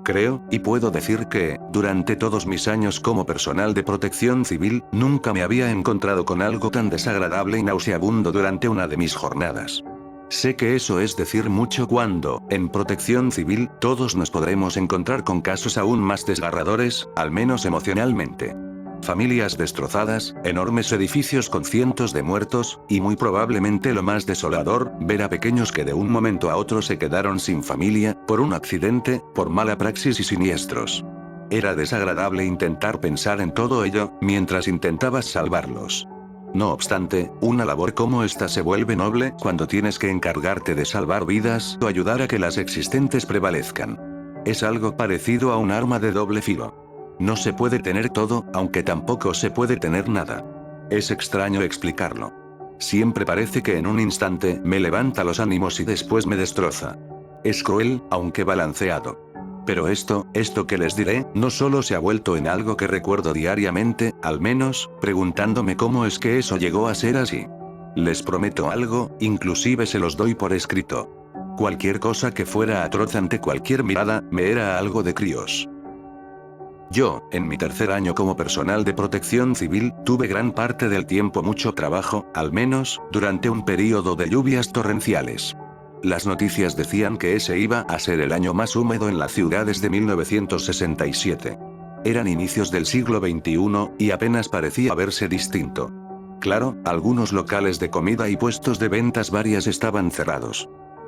Creo, y puedo decir que, durante todos mis años como personal de protección civil, nunca me había encontrado con algo tan desagradable y nauseabundo durante una de mis jornadas. Sé que eso es decir mucho cuando, en protección civil, todos nos podremos encontrar con casos aún más desgarradores, al menos emocionalmente. Familias destrozadas, enormes edificios con cientos de muertos, y muy probablemente lo más desolador, ver a pequeños que de un momento a otro se quedaron sin familia, por un accidente, por mala praxis y siniestros. Era desagradable intentar pensar en todo ello, mientras intentabas salvarlos. No obstante, una labor como esta se vuelve noble cuando tienes que encargarte de salvar vidas o ayudar a que las existentes prevalezcan. Es algo parecido a un arma de doble filo. No se puede tener todo, aunque tampoco se puede tener nada. Es extraño explicarlo. Siempre parece que en un instante me levanta los ánimos y después me destroza. Es cruel, aunque balanceado. Pero esto que les diré, no solo se ha vuelto en algo que recuerdo diariamente, al menos, preguntándome cómo es que eso llegó a ser así. Les prometo algo, inclusive se los doy por escrito. Cualquier cosa que fuera atroz ante cualquier mirada, me era algo de críos. Yo, en mi tercer año como personal de protección civil, tuve gran parte del tiempo mucho trabajo, al menos, durante un período de lluvias torrenciales. Las noticias decían que ese iba a ser el año más húmedo en la ciudad desde 1967. Eran inicios del siglo XXI, y apenas parecía verse distinto. Claro, algunos locales de comida y puestos de ventas varias estaban cerrados.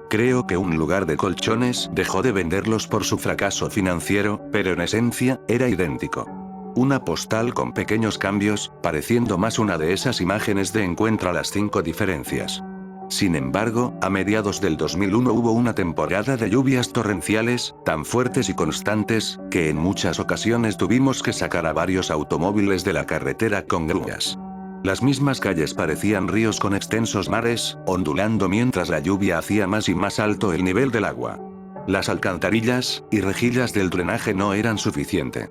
Creo que un lugar de colchones dejó de venderlos por su fracaso financiero, pero en esencia, era idéntico. Una postal con pequeños cambios, pareciendo más una de esas imágenes de Encuentra las 5 diferencias. Sin embargo, a mediados del 2001 hubo una temporada de lluvias torrenciales, tan fuertes y constantes, que en muchas ocasiones tuvimos que sacar a varios automóviles de la carretera con grúas. Las mismas calles parecían ríos con extensos mares, ondulando mientras la lluvia hacía más y más alto el nivel del agua. Las alcantarillas y rejillas del drenaje no eran suficiente.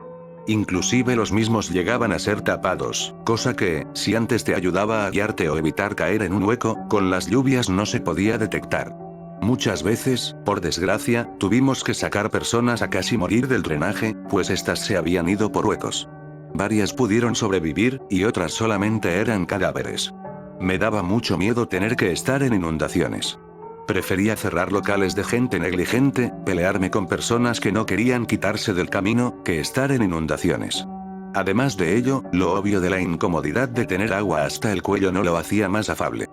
Inclusive los mismos llegaban a ser tapados, cosa que, si antes te ayudaba a guiarte o evitar caer en un hueco, con las lluvias no se podía detectar. Muchas veces, por desgracia, tuvimos que sacar personas a casi morir del drenaje, pues estas se habían ido por huecos. Varias pudieron sobrevivir, y otras solamente eran cadáveres. Me daba mucho miedo tener que estar en inundaciones. Prefería cerrar locales de gente negligente, pelearme con personas que no querían quitarse del camino, que estar en inundaciones. Además de ello, lo obvio de la incomodidad de tener agua hasta el cuello no lo hacía más afable.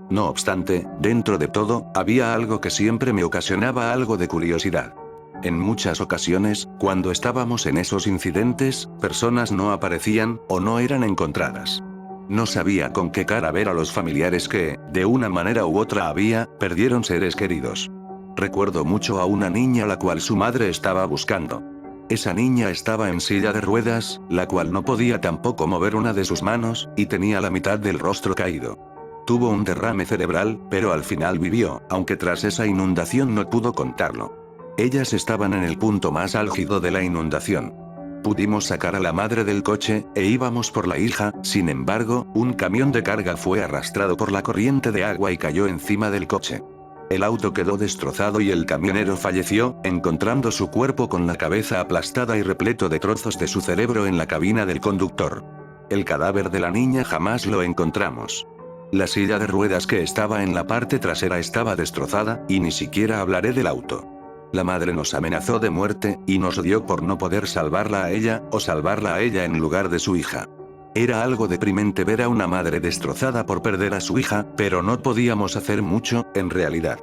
No obstante, dentro de todo, había algo que siempre me ocasionaba algo de curiosidad. En muchas ocasiones, cuando estábamos en esos incidentes, personas no aparecían, o no eran encontradas. No sabía con qué cara ver a los familiares que, de una manera u otra perdieron seres queridos. Recuerdo mucho a una niña a la cual su madre estaba buscando. Esa niña estaba en silla de ruedas, la cual no podía tampoco mover una de sus manos, y tenía la mitad del rostro caído. Tuvo un derrame cerebral, pero al final vivió, aunque tras esa inundación no pudo contarlo. Ellas estaban en el punto más álgido de la inundación. Pudimos sacar a la madre del coche, e íbamos por la hija, sin embargo, un camión de carga fue arrastrado por la corriente de agua y cayó encima del coche. El auto quedó destrozado y el camionero falleció, encontrando su cuerpo con la cabeza aplastada y repleto de trozos de su cerebro en la cabina del conductor. El cadáver de la niña jamás lo encontramos. La silla de ruedas que estaba en la parte trasera estaba destrozada, y ni siquiera hablaré del auto. La madre nos amenazó de muerte, y nos odió por no poder salvarla a ella, o salvarla a ella en lugar de su hija. Era algo deprimente ver a una madre destrozada por perder a su hija, pero no podíamos hacer mucho, en realidad.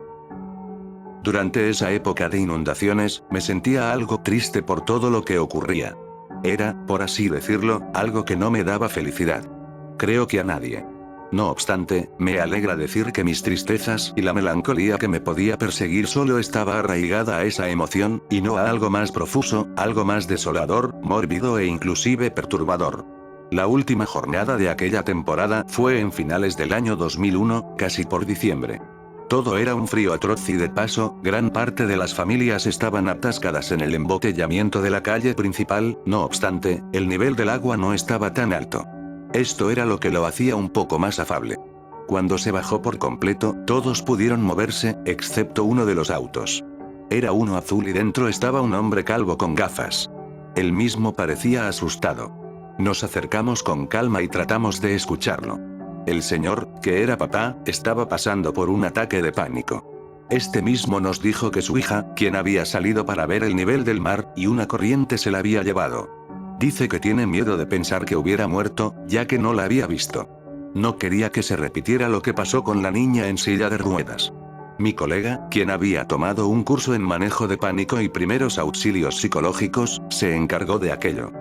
Durante esa época de inundaciones, me sentía algo triste por todo lo que ocurría. Era, por así decirlo, algo que no me daba felicidad. Creo que a nadie. No obstante, me alegra decir que mis tristezas y la melancolía que me podía perseguir solo estaba arraigada a esa emoción, y no a algo más profuso, algo más desolador, mórbido e inclusive perturbador. La última jornada de aquella temporada fue en finales del año 2001, casi por diciembre. Todo era un frío atroz y de paso, gran parte de las familias estaban atascadas en el embotellamiento de la calle principal, no obstante, el nivel del agua no estaba tan alto. Esto era lo que lo hacía un poco más afable. Cuando se bajó por completo, todos pudieron moverse, excepto uno de los autos. Era uno azul y dentro estaba un hombre calvo con gafas. Él mismo parecía asustado. Nos acercamos con calma y tratamos de escucharlo. El señor, que era papá, estaba pasando por un ataque de pánico. Este mismo nos dijo que su hija, quien había salido para ver el nivel del mar, y una corriente se la había llevado. Dice que tiene miedo de pensar que hubiera muerto, ya que no la había visto. No quería que se repitiera lo que pasó con la niña en silla de ruedas. Mi colega, quien había tomado un curso en manejo de pánico y primeros auxilios psicológicos, se encargó de aquello.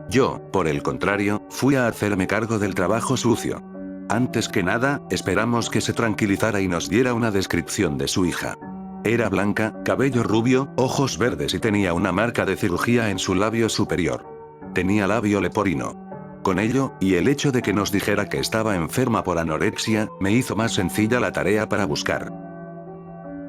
Yo, por el contrario, fui a hacerme cargo del trabajo sucio. Antes que nada, esperamos que se tranquilizara y nos diera una descripción de su hija. Era blanca, cabello rubio, ojos verdes y tenía una marca de cirugía en su labio superior. Tenía labio leporino. Con ello, y el hecho de que nos dijera que estaba enferma por anorexia, me hizo más sencilla la tarea para buscar.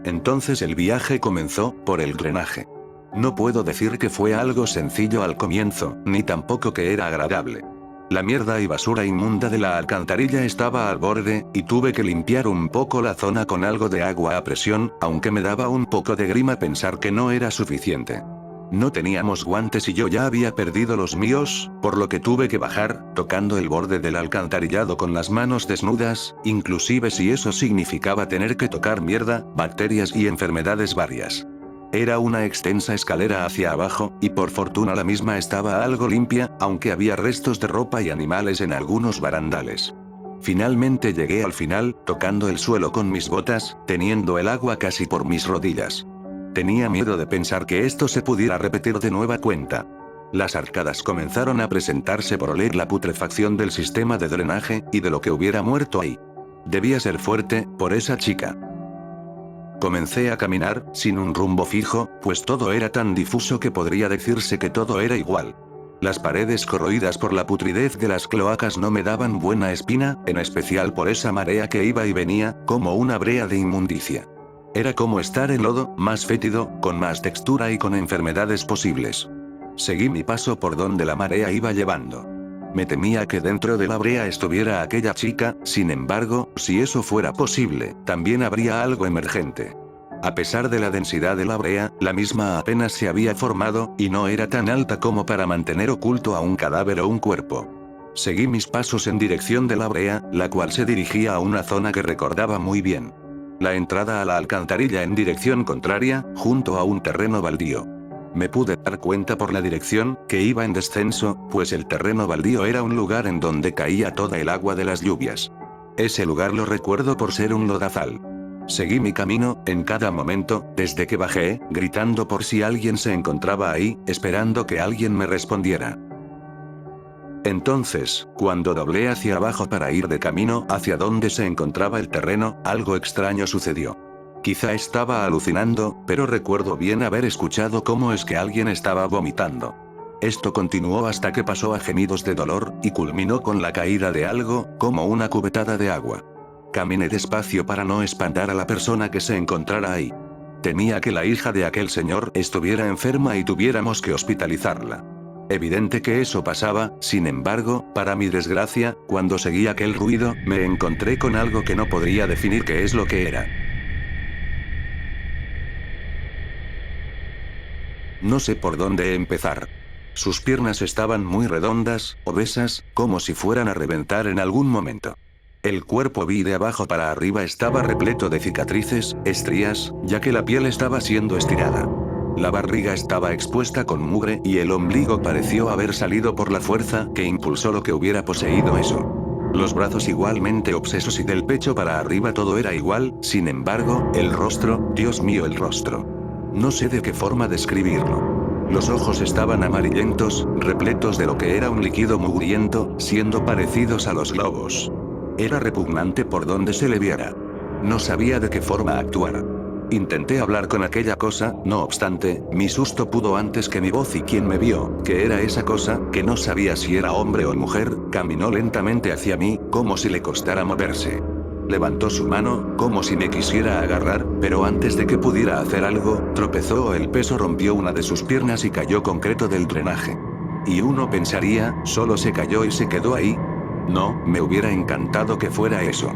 Entonces el viaje comenzó, por el drenaje. No puedo decir que fue algo sencillo al comienzo, ni tampoco que era agradable. La mierda y basura inmunda de la alcantarilla estaba al borde, y tuve que limpiar un poco la zona con algo de agua a presión, aunque me daba un poco de grima pensar que no era suficiente. No teníamos guantes y yo ya había perdido los míos, por lo que tuve que bajar, tocando el borde del alcantarillado con las manos desnudas, inclusive si eso significaba tener que tocar mierda, bacterias y enfermedades varias. Era una extensa escalera hacia abajo, y por fortuna la misma estaba algo limpia, aunque había restos de ropa y animales en algunos barandales. Finalmente llegué al final, tocando el suelo con mis botas, teniendo el agua casi por mis rodillas. Tenía miedo de pensar que esto se pudiera repetir de nueva cuenta. Las arcadas comenzaron a presentarse por oler la putrefacción del sistema de drenaje, y de lo que hubiera muerto ahí. Debía ser fuerte, por esa chica. Comencé a caminar, sin un rumbo fijo, pues todo era tan difuso que podría decirse que todo era igual. Las paredes corroídas por la putridez de las cloacas no me daban buena espina, en especial por esa marea que iba y venía, como una brea de inmundicia. Era como estar en lodo, más fétido, con más textura y con enfermedades posibles. Seguí mi paso por donde la marea iba llevando. Me temía que dentro de la brea estuviera aquella chica, sin embargo, si eso fuera posible, también habría algo emergente. A pesar de la densidad de la brea, la misma apenas se había formado, y no era tan alta como para mantener oculto a un cadáver o un cuerpo. Seguí mis pasos en dirección de la brea, la cual se dirigía a una zona que recordaba muy bien. La entrada a la alcantarilla en dirección contraria, junto a un terreno baldío. Me pude dar cuenta por la dirección, que iba en descenso, pues el terreno baldío era un lugar en donde caía toda el agua de las lluvias. Ese lugar lo recuerdo por ser un lodazal. Seguí mi camino, en cada momento, desde que bajé, gritando por si alguien se encontraba ahí, esperando que alguien me respondiera. Entonces, cuando doblé hacia abajo para ir de camino hacia donde se encontraba el terreno, algo extraño sucedió. Quizá estaba alucinando, pero recuerdo bien haber escuchado cómo es que alguien estaba vomitando. Esto continuó hasta que pasó a gemidos de dolor, y culminó con la caída de algo, como una cubetada de agua. Caminé despacio para no espantar a la persona que se encontrara ahí. Temía que la hija de aquel señor estuviera enferma y tuviéramos que hospitalizarla. Evidente que eso pasaba, sin embargo, para mi desgracia, cuando seguí aquel ruido, me encontré con algo que no podría definir qué es lo que era. No sé por dónde empezar. Sus piernas estaban muy redondas, obesas, como si fueran a reventar en algún momento. El cuerpo de abajo para arriba estaba repleto de cicatrices, estrías, ya que la piel estaba siendo estirada. La barriga estaba expuesta con mugre y el ombligo pareció haber salido por la fuerza que impulsó lo que hubiera poseído eso. Los brazos igualmente obsesos y del pecho para arriba todo era igual, sin embargo, el rostro, Dios mío el rostro. No sé de qué forma describirlo. Los ojos estaban amarillentos, repletos de lo que era un líquido mugriento, siendo parecidos a los globos. Era repugnante por donde se le viera. No sabía de qué forma actuar. Intenté hablar con aquella cosa, no obstante, mi susto pudo antes que mi voz y quien me vio, que era esa cosa, que no sabía si era hombre o mujer, caminó lentamente hacia mí, como si le costara moverse. Levantó su mano, como si me quisiera agarrar, pero antes de que pudiera hacer algo, tropezó o el peso rompió una de sus piernas y cayó concreto del drenaje. Y uno pensaría, solo se cayó y se quedó ahí. No, me hubiera encantado que fuera eso.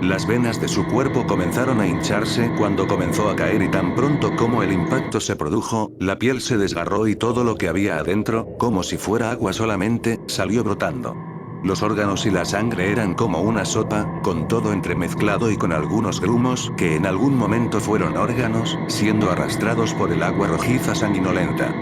Las venas de su cuerpo comenzaron a hincharse cuando comenzó a caer y tan pronto como el impacto se produjo, la piel se desgarró y todo lo que había adentro, como si fuera agua solamente, salió brotando. Los órganos y la sangre eran como una sopa, con todo entremezclado y con algunos grumos que en algún momento fueron órganos, siendo arrastrados por el agua rojiza sanguinolenta.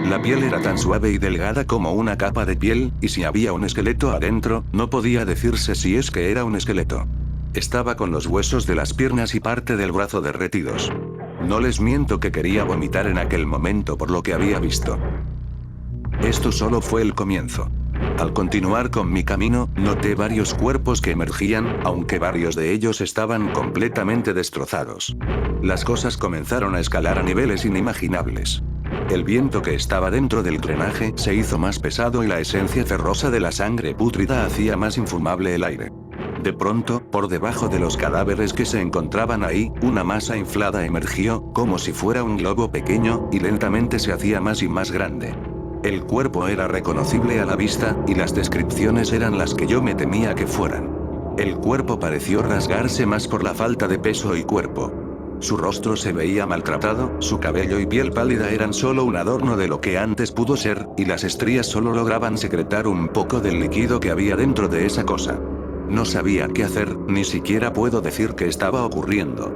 La piel era tan suave y delgada como una capa de piel, y si había un esqueleto adentro, no podía decirse si es que era un esqueleto. Estaba con los huesos de las piernas y parte del brazo derretidos. No les miento que quería vomitar en aquel momento por lo que había visto. Esto solo fue el comienzo. Al continuar con mi camino, noté varios cuerpos que emergían, aunque varios de ellos estaban completamente destrozados. Las cosas comenzaron a escalar a niveles inimaginables. El viento que estaba dentro del drenaje se hizo más pesado y la esencia ferrosa de la sangre pútrida hacía más infumable el aire. De pronto, por debajo de los cadáveres que se encontraban ahí, una masa inflada emergió, como si fuera un globo pequeño, y lentamente se hacía más y más grande. El cuerpo era reconocible a la vista, y las descripciones eran las que yo me temía que fueran. El cuerpo pareció rasgarse más por la falta de peso y cuerpo. Su rostro se veía maltratado, su cabello y piel pálida eran solo un adorno de lo que antes pudo ser, y las estrías solo lograban secretar un poco del líquido que había dentro de esa cosa. No sabía qué hacer, ni siquiera puedo decir qué estaba ocurriendo.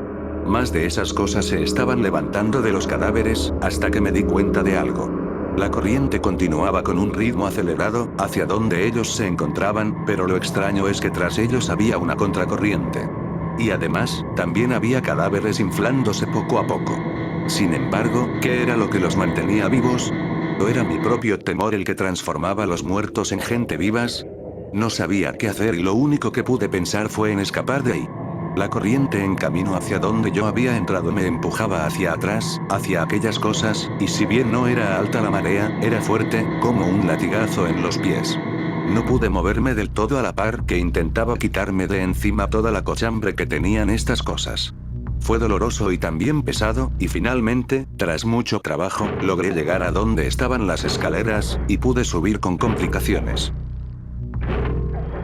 Más de esas cosas se estaban levantando de los cadáveres, hasta que me di cuenta de algo. La corriente continuaba con un ritmo acelerado, hacia donde ellos se encontraban, pero lo extraño es que tras ellos había una contracorriente. Y además, también había cadáveres inflándose poco a poco. Sin embargo, ¿qué era lo que los mantenía vivos? ¿O era mi propio temor el que transformaba a los muertos en gente vivas? No sabía qué hacer y lo único que pude pensar fue en escapar de ahí. La corriente en camino hacia donde yo había entrado me empujaba hacia atrás, hacia aquellas cosas, y si bien no era alta la marea, era fuerte, como un latigazo en los pies. No pude moverme del todo a la par que intentaba quitarme de encima toda la cochambre que tenían estas cosas. Fue doloroso y también pesado, y finalmente, tras mucho trabajo, logré llegar a donde estaban las escaleras, y pude subir con complicaciones.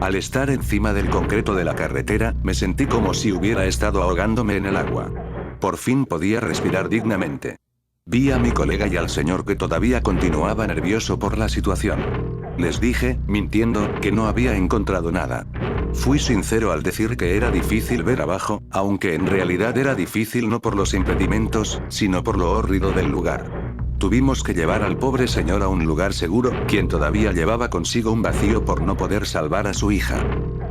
Al estar encima del concreto de la carretera, me sentí como si hubiera estado ahogándome en el agua. Por fin podía respirar dignamente. Vi a mi colega y al señor que todavía continuaba nervioso por la situación. Les dije, mintiendo, que no había encontrado nada. Fui sincero al decir que era difícil ver abajo, aunque en realidad era difícil no por los impedimentos, sino por lo hórrido del lugar. Tuvimos que llevar al pobre señor a un lugar seguro, quien todavía llevaba consigo un vacío por no poder salvar a su hija.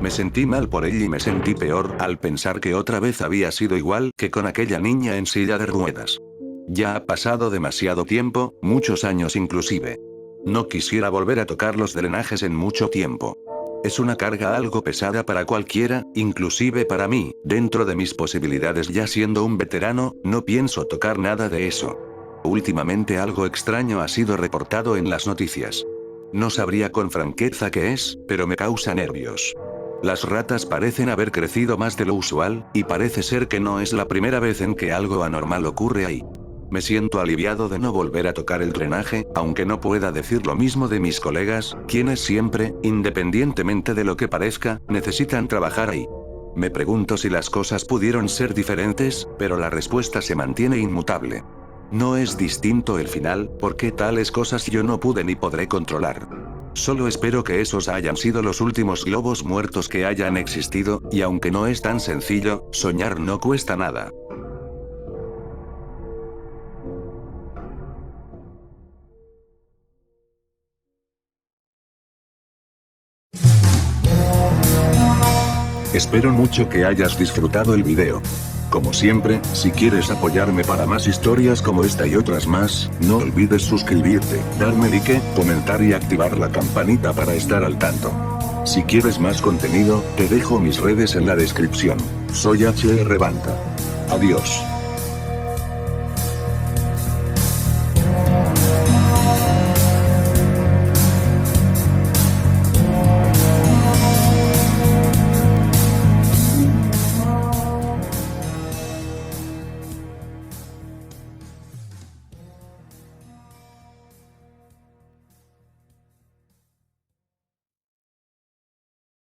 Me sentí mal por él y me sentí peor al pensar que otra vez había sido igual que con aquella niña en silla de ruedas. Ya ha pasado demasiado tiempo, muchos años inclusive. No quisiera volver a tocar los drenajes en mucho tiempo. Es una carga algo pesada para cualquiera, inclusive para mí, dentro de mis posibilidades ya siendo un veterano, no pienso tocar nada de eso. Últimamente algo extraño ha sido reportado en las noticias. No sabría con franqueza qué es, pero me causa nervios. Las ratas parecen haber crecido más de lo usual, y parece ser que no es la primera vez en que algo anormal ocurre ahí. Me siento aliviado de no volver a tocar el drenaje, aunque no pueda decir lo mismo de mis colegas, quienes siempre, independientemente de lo que parezca, necesitan trabajar ahí. Me pregunto si las cosas pudieron ser diferentes, pero la respuesta se mantiene inmutable. No es distinto el final, porque tales cosas yo no pude ni podré controlar. Solo espero que esos hayan sido los últimos globos muertos que hayan existido, y aunque no es tan sencillo, soñar no cuesta nada. Espero mucho que hayas disfrutado el video. Como siempre, si quieres apoyarme para más historias como esta y otras más, no olvides suscribirte, darme like, comentar y activar la campanita para estar al tanto. Si quieres más contenido, te dejo mis redes en la descripción. Soy HR Banta. Adiós.